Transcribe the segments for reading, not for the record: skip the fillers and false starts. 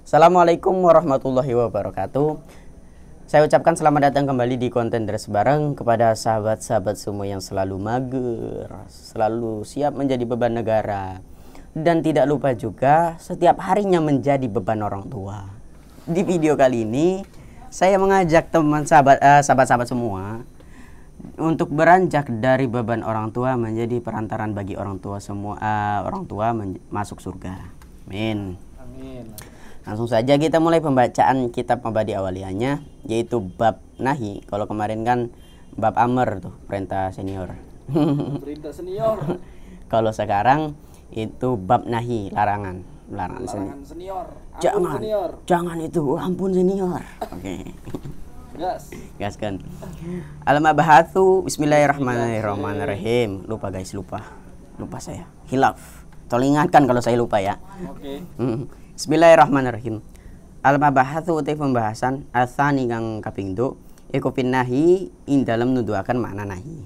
Assalamualaikum warahmatullahi wabarakatuh. Saya ucapkan selamat datang kembali di konten Deres Bareng kepada sahabat-sahabat semua yang selalu mager, selalu siap menjadi beban negara, dan tidak lupa juga setiap harinya menjadi beban orang tua. Di video kali ini saya mengajak teman sahabat-sahabat semua untuk beranjak dari beban orang tua menjadi perantaran bagi orang tua semua, masuk surga. Amin. Amin. Langsung saja kita mulai pembacaan kitab mabadi awaliyahnya, yaitu bab nahi. Kalau kemarin kan bab amr tuh, perintah senior. Perintah senior. Kalau sekarang itu bab nahi, larangan senior. Jangan itu, ampun senior. Oke. Gas kan. Al-mabahatsu, bismillahirrahmanirrahim. Lupa guys, lupa saya. Hilaf. Tolong ingatkan kalau saya lupa ya. Oke. Bismillahirrahmanirrahim. Al-mabahatsu utai pembahasan asani kang kaping 2 iku nahi ing dalam nuduhaken makna nahi.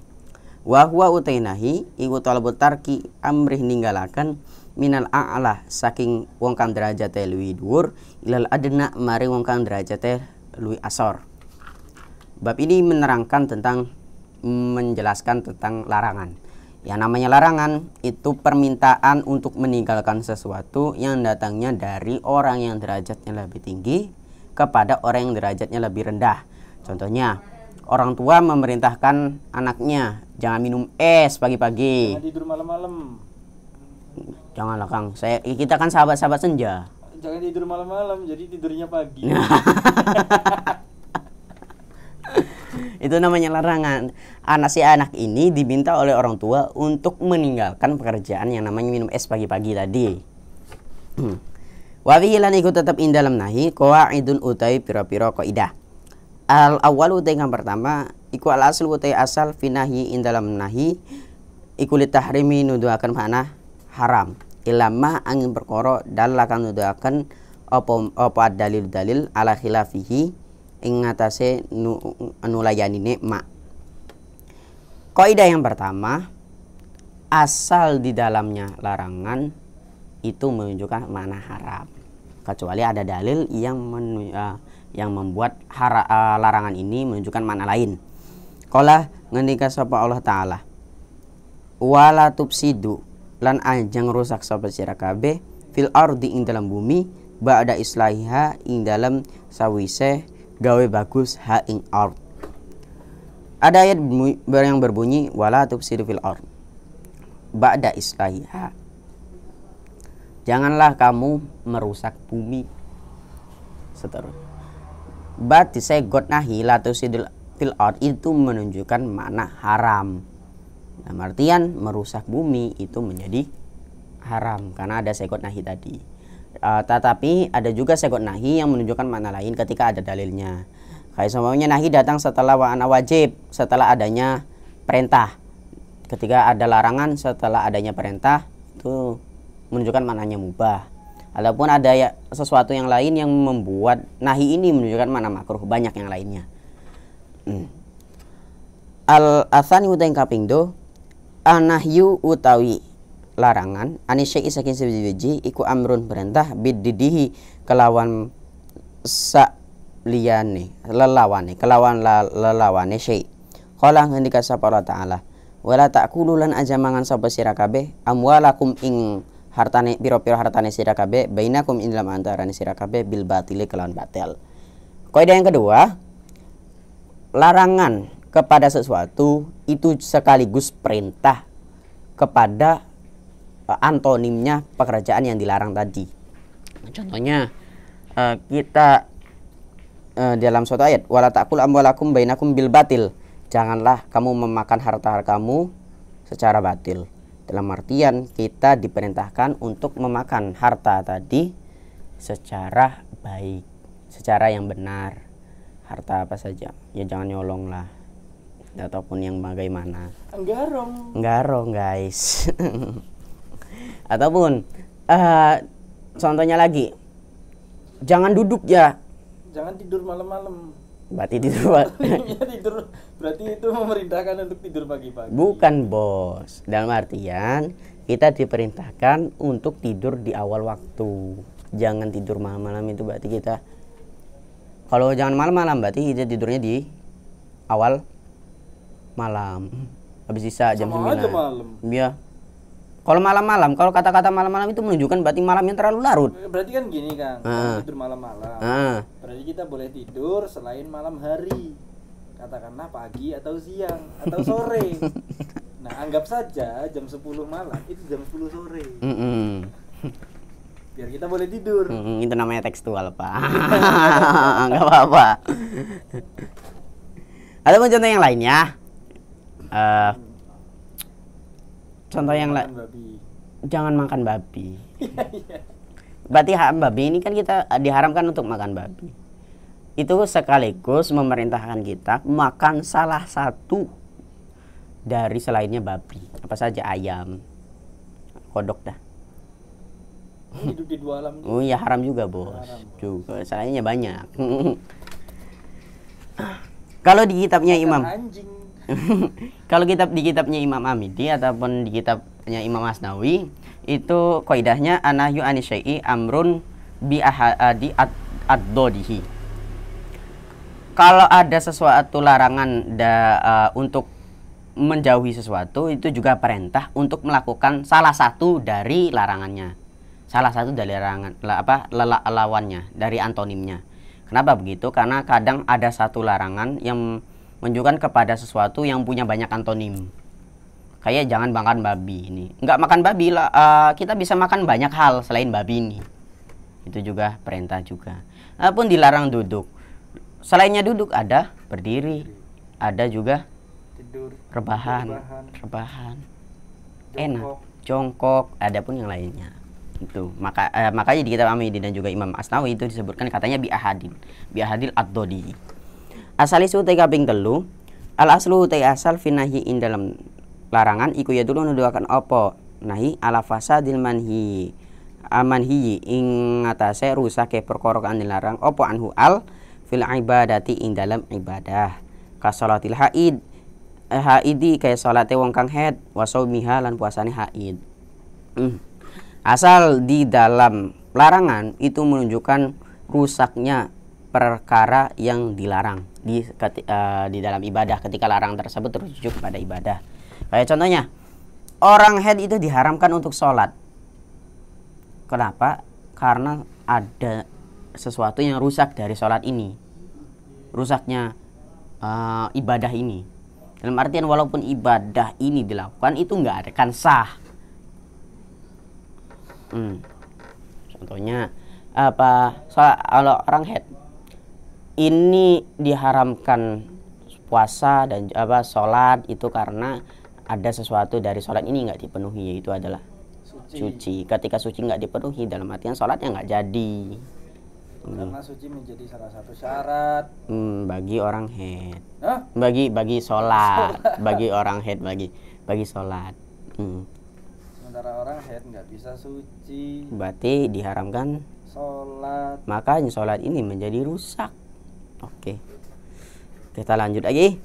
Wa huwa utai nahi iku talabut tarki amrih ninggalaken minal a'la saking wong kang derajate luwih dhuwur ilal adna maring wong kang derajate luwih asor. Bab ini menjelaskan tentang larangan. Yang namanya larangan itu permintaan untuk meninggalkan sesuatu yang datangnya dari orang yang derajatnya lebih tinggi kepada orang yang derajatnya lebih rendah. Contohnya, orang tua memerintahkan anaknya jangan minum es pagi-pagi. Jangan tidur malam-malam. Janganlah Kang, kita kan sahabat-sahabat senja. Jangan tidur malam-malam, jadi tidurnya pagi. Itu namanya larangan. Anak ini diminta oleh orang tua untuk meninggalkan pekerjaan yang namanya minum es pagi-pagi tadi. Wa fihi lan iku tetep ing dalam nahi qawaidun utai pira-pira kaidah. Al awal utai yang pertama iku al asl utai asal finahi ing dalam nahi iku li tahrimi nuduhaken makna haram. Ilama angin perkara dalakan nuduhaken apa dalil-dalil ala khilafihi ing ngatasé nulayanine mak. Kaidah yang pertama, asal di dalamnya larangan itu menunjukkan makna haram, kecuali ada dalil yang membuat larangan ini menunjukkan makna lain. Qala ngendika sapa Allah taala, wala tufsidu lan ajang rusak sapa sira kabeh fil ardi ing dalam bumi ba'da islahiha ing dalam sawise gawe bagus ha ing ard. Ada ayat yang berbunyi wala tufsidu fil ard ba'da islahiha. Janganlah kamu merusak bumi. Seterusnya. Berarti segot nahi la tufsidu fil ard itu menunjukkan makna haram. Dalam artian merusak bumi itu menjadi haram karena ada segot nahi tadi. Tetapi ada juga segot nahi yang menunjukkan makna lain ketika ada dalilnya. Kayak semuanya nahi datang setelah wa'ana wajib, setelah adanya perintah. Ketika ada larangan setelah adanya perintah itu menunjukkan maknanya mubah. Adapun ada sesuatu yang lain yang membuat nahi ini menunjukkan makna makruh, banyak yang lainnya. Al-atsani utai kaping 2 anahyu utawi larangan anisyai saking siji iku amrun perintah biddihi kelawan liyane lelawane lelawane syai. Qala ngendika sapa Allah taala wala ta'kulu lan aja mangan sapa sira kabeh amwalakum ing hartane pira-pira hartane sira kabeh bainakum ing dalam antarane sira kabeh bil batili kelawan batil. Kaidah yang kedua, larangan kepada sesuatu itu sekaligus perintah kepada antonimnya pekerjaan yang dilarang tadi. Contohnya kita dalam suatu ayat wala ta'kul amwalakum bainakum bil batil, janganlah kamu memakan harta kamu secara batil. Dalam artian kita diperintahkan untuk memakan harta tadi secara baik, secara yang benar. Harta apa saja, ya jangan nyolong lah ataupun yang bagaimana. Nggarong guys. Ataupun contohnya lagi, jangan duduk ya. Jangan tidur malam-malam. Berarti tidur. Berarti itu memerintahkan untuk tidur pagi-pagi. Bukan bos. Dalam artian kita diperintahkan untuk tidur di awal waktu. jangan tidur malam-malam itu berarti kita, kalau jangan malam-malam berarti kita tidurnya di awal malam. Habis sisa jam Sama 9. aja malam. Iya. Kalau malam-malam, kalau kata-kata malam-malam itu menunjukkan berarti malamnya terlalu larut. Berarti kan gini Kang, kita tidur malam-malam. Berarti kita boleh tidur selain malam hari. Katakanlah pagi atau siang atau sore. Nah, anggap saja jam 10 malam itu jam 10 sore. Biar kita boleh tidur. Itu namanya tekstual, Pak. Enggak apa-apa. Ada pun contoh yang lainnya. Contoh yang lain, jangan makan babi. Berarti babi ini kan kita diharamkan untuk makan babi. Itu sekaligus memerintahkan kita makan salah satu dari selainnya babi. Apa saja, ayam, kodok dah. Hidup di dua alam. Oh iya, haram juga, Bos. Juga selainnya banyak. Kalau di kitabnya Imam kalau di kitabnya Imam Amidi ataupun di kitabnya Imam Asnawi itu kaidahnya anahyu anisyai amrun bi ahadi ad-dodihi. Kalau ada sesuatu larangan untuk menjauhi sesuatu, itu juga perintah untuk melakukan salah satu dari larangannya. Salah satu dari lawannya, dari antonimnya. Kenapa begitu? Karena kadang ada satu larangan yang menunjukkan kepada sesuatu yang punya banyak antonim. Kayak jangan makan babi ini. Enggak makan babi lah, kita bisa makan banyak hal selain babi ini. Itu juga perintah juga. Apun dilarang duduk. Selainnya duduk ada berdiri, ada juga tidur, rebahan, enak, jongkok, ada pun yang lainnya. Itu makanya di kitab Amidi dan juga Imam Asnawi itu disebutkan katanya bi ahadil ad-dodi. Asal isu te kaping 3, al aslu te asal finahi in dalam larangan iku ya dulu nuduhaken apa nahi ala fasadil manhi amanhi ing ngatasé rusake perkara kang dilarang apa anhu al fil ibadati ing dalam ibadah ka salatil haidi kaya salate wong kang haid wa saumiha lan puasane haid. Asal di dalam larangan itu menunjukkan rusaknya perkara yang dilarang di dalam ibadah ketika larangan tersebut terujuk pada ibadah. Kayak contohnya, orang haid itu diharamkan untuk sholat. Kenapa? Karena ada sesuatu yang rusak dari sholat ini. Rusaknya ibadah ini. Dalam artian walaupun ibadah ini dilakukan itu nggak akan sah. Contohnya kalau orang haid ini diharamkan puasa dan sholat itu karena ada sesuatu dari sholat ini nggak dipenuhi, yaitu adalah suci. Ketika suci nggak dipenuhi dalam artian sholatnya nggak jadi. Karena suci menjadi salah satu syarat bagi orang haid. Bagi sholat, bagi orang haid bagi sholat. Sementara orang haid nggak bisa suci. Berarti diharamkan sholat. Makanya sholat ini menjadi rusak. Oke. Kita lanjut lagi.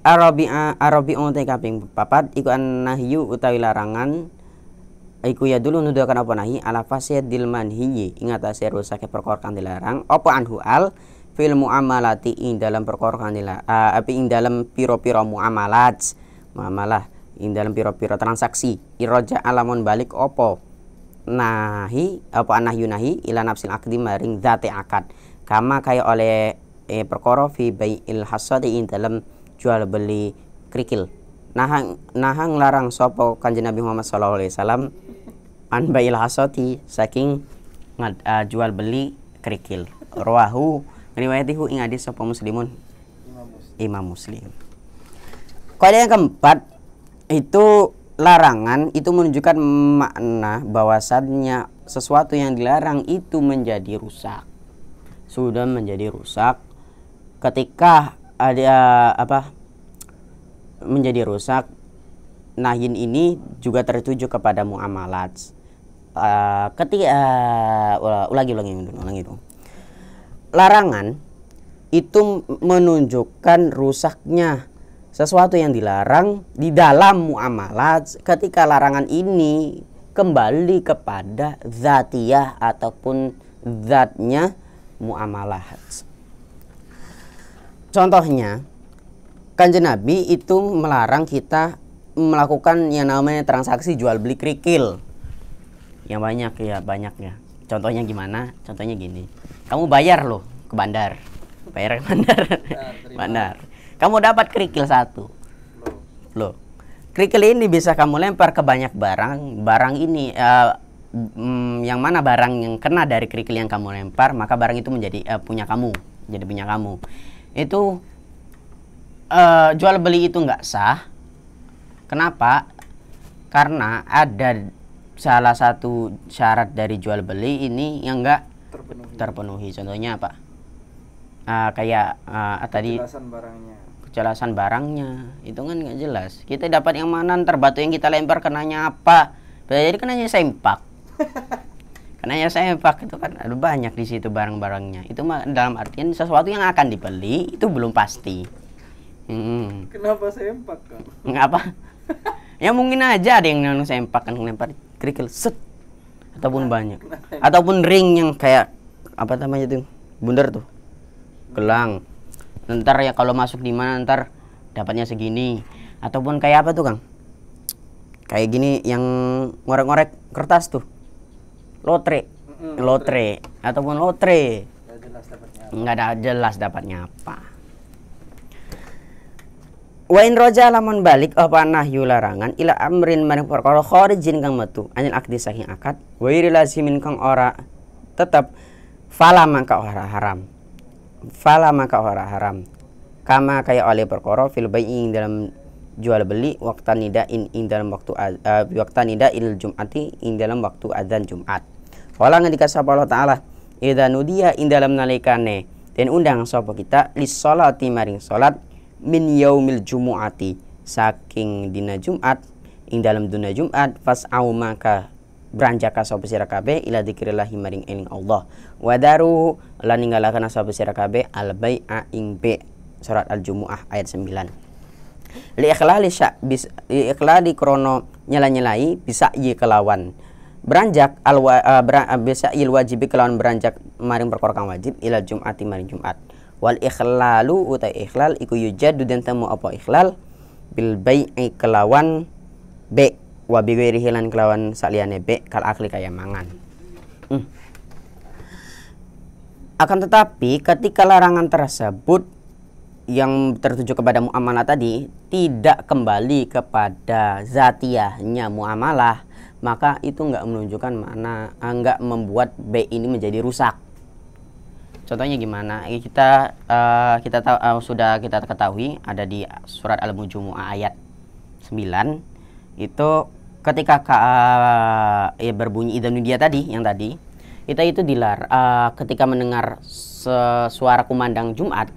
Arabi'u te kaping 4 iku annahyu utawi larangan iku ya dulu nuduhaken apa nahi ala fasadil manhiyi ing atase rusake perkara kang dilarang apa anhu al fil muamalati ing dalam perkara kang dilarang ing dalam pira-pira muamalah ing dalam pira-pira transaksi iraja alamun balik apa nahi apa anahyu nahi ila nafsil aqdi maring zate akad kama kaya oleh perkara fi bai'il hasadi ing dalam jual beli krikil. Nahang larang sapa Kanjeng Nabi Muhammad sallallahu alaihi wasallam an bai'il hasadi saking jual beli krikil. Rawahu riwayatihu ing hadis sapa Muslimun Imam Muslim. Kaidah yang keempat itu larangan itu menunjukkan makna bahwasannya sesuatu yang dilarang itu menjadi rusak. Sudah menjadi rusak ketika ada menjadi rusak. Nahyin ini juga tertuju kepada muamalat. Ulangi dulu. Larangan itu menunjukkan rusaknya sesuatu yang dilarang di dalam muamalat ketika larangan ini kembali kepada zatiyah ataupun zatnya muamalah. Contohnya, Kanjeng Nabi itu melarang kita melakukan yang namanya transaksi jual beli kerikil yang banyak ya. Contohnya gimana? Contohnya gini, kamu bayar loh ke bandar, bayar ke bandar, kamu dapat kerikil satu loh. Kerikil ini bisa kamu lempar ke banyak barang ini yang mana barang yang kena dari kerikil yang kamu lempar, maka barang itu menjadi punya kamu, jadi punya kamu. Itu jual beli itu nggak sah. Kenapa? Karena ada salah satu syarat dari jual beli ini yang nggak terpenuhi. Contohnya apa? Tadi kejelasan barangnya itu kan nggak jelas. Kita dapat yang mana, ntar batu yang kita lempar kenanya apa? Jadi kenanya sempak. Kenanya sempak itu kan ada banyak di situ barang-barangnya. Itu dalam artian sesuatu yang akan dibeli itu belum pasti. Kenapa sempak kan? Ngapa? Ya mungkin aja ada yang sempak kan, lempar kerikil set ataupun banyak. Ataupun ring yang kayak apa namanya tuh? Bundar tuh. Gelang. Ntar ya kalau masuk di mana ntar dapatnya segini. Ataupun kayak apa tuh, Kang? Kayak gini yang ngorek-ngorek kertas tuh. Lotre. Ataupun lotre. Enggak ada jelas dapatnya apa. Wa in roja lamun balik apa nahyu larangan ila amrin maring perkara kharijin kang metu anil akdi saking akad wa lazimin kang ora tetap fala maka ora haram kama kaya oleh perkara fil bai'in dalam jual beli waqtan nidain ing dalam waktu waqtan nidail jum'ati ing dalam waktu adzan Jumat. Wala ngendika sapa Allah taala idza nudiya ing dalam nalikane den undang sapa kita lis sholati maring salat min yaumil jumu'ati saking dina Jumat ing dalam dina Jumat fas'au maka beranjaka sapa sira kabeh ila dzikrillah maring eling Allah wadaru lan ninggalaken sapa sira kabeh al bai'a ing be surat al-jumuah ayat 9 li ikhlali krono nyela-nyelai bisa ye kelawan beranjak bisa il wajib kelawan beranjak maring perkara kang wajib ila Jum'ati maring Jumat. Wal ikhlalu utai ikhlal iku yujadu dan temu apa ikhlal bil bai'i kelawan be wa bi ghairi hilan kelawan saliyane be kal akli kaya mangan. Akan tetapi ketika larangan tersebut yang tertuju kepada muamalah tadi tidak kembali kepada zatiyahnya muamalah, maka itu enggak menunjukkan mana, enggak membuat B ini menjadi rusak. Contohnya gimana? Kita tahu, sudah kita ketahui ada di surat Al-Mujumu'ah ayat 9 itu ketika berbunyi idzan dia tadi yang tadi kita itu ketika mendengar suara kumandang Jumat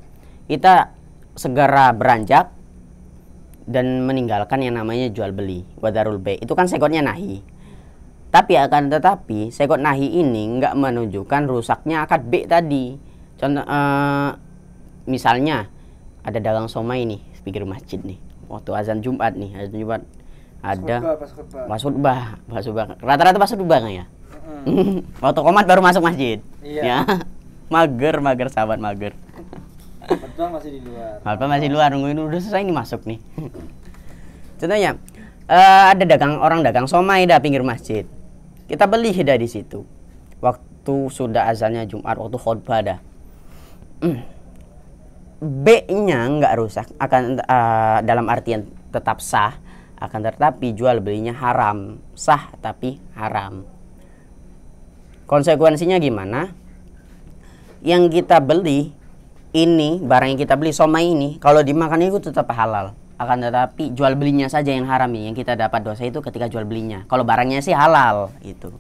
kita segera beranjak dan meninggalkan yang namanya jual beli wadarul bay. Itu kan sekotnya nahi. Tapi akan tetapi sekot nahi ini enggak menunjukkan rusaknya akad B tadi. Contoh misalnya ada dagang somai nih di pinggir masjid nih. Waktu azan Jumat nih, azan Jumat ada pas khutbah. Rata-rata pas khutbah kan ya? Waktu komat baru masuk masjid. Iya. Ya. Mager sahabat mager. Khutbah masih di luar. Khutbah masih di luar, nungguin udah selesai nih masuk nih. Contohnya ada orang dagang somai dah pinggir masjid. Kita beli dah di situ. Waktu sudah azannya Jumat, waktu khutbah dah. B-nya nggak rusak, akan dalam artian tetap sah, akan tetapi jual belinya haram. Sah tapi haram. Konsekuensinya gimana? Yang kita beli ini, barang yang kita beli somai ini, kalau dimakan itu tetap halal. Akan tetapi jual belinya saja yang haram nih. Yang kita dapat dosa itu ketika jual belinya. Kalau barangnya sih halal itu.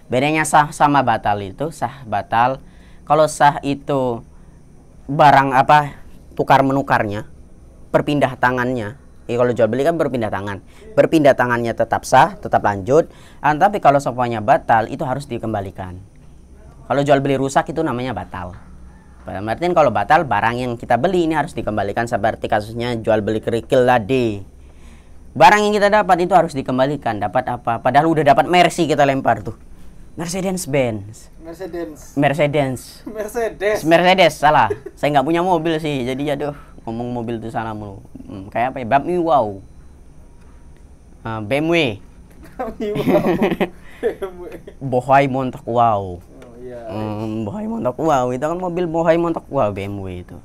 Bedanya sah sama batal itu, sah batal. Kalau sah itu barang apa? Tukar menukarnya, perpindah tangannya. Kalau jual beli kan berpindah tangan. Berpindah tangannya tetap sah, tetap lanjut. Tapi kalau semuanya batal itu harus dikembalikan. Kalau jual beli rusak itu namanya batal. Berarti kalau batal barang yang kita beli ini harus dikembalikan seperti kasusnya jual beli kerikil tadi. Barang yang kita dapat itu harus dikembalikan. Dapat apa? Padahal udah dapat Mercy kita lempar tuh. Mercedes-Benz. Mercedes, salah. Saya nggak punya mobil sih, jadi aduh ngomong mobil itu salah mulu. Kayak apa ya? BMW wow. BMW. Bohai Montok wow. Bohai Montok wow itu kan mobil Bohai Montok wow BMW itu.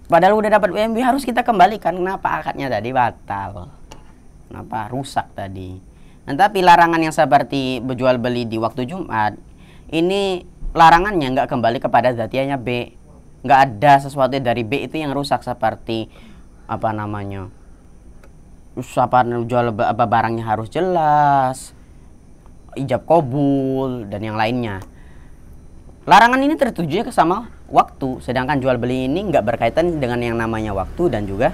Padahal udah dapat BMW harus kita kembalikan. Kenapa akadnya tadi batal? Kenapa rusak tadi? Nah, tapi larangan yang seperti berjual beli di waktu Jumat ini larangannya nggak kembali kepada zatianya B. Nggak ada sesuatu dari B itu yang rusak seperti apa namanya? Jual apa barangnya harus jelas, ijab kabul dan yang lainnya. Larangan ini tertujunya ke sama waktu, sedangkan jual beli ini nggak berkaitan dengan yang namanya waktu dan juga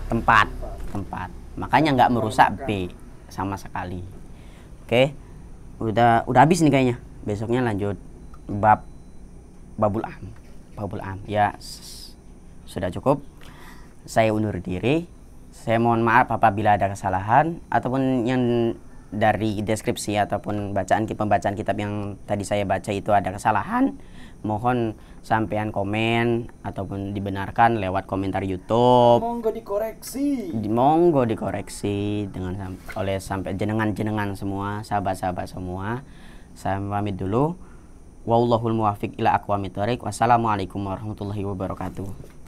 tempat. Makanya nggak merusak B sama sekali. Oke, udah habis nih kayaknya. Besoknya lanjut babul am. Ya sudah cukup. Saya undur diri. Saya mohon maaf apabila ada kesalahan ataupun yang dari deskripsi ataupun pembacaan kitab yang tadi saya baca itu ada kesalahan. Mohon sampean komen ataupun dibenarkan lewat komentar YouTube. Monggo dikoreksi sampai jenengan semua, sahabat-sahabat semua. Saya pamit dulu. Wallahul muwaffiq ila aqwamit thoriq. Wassalamualaikum warahmatullahi wabarakatuh.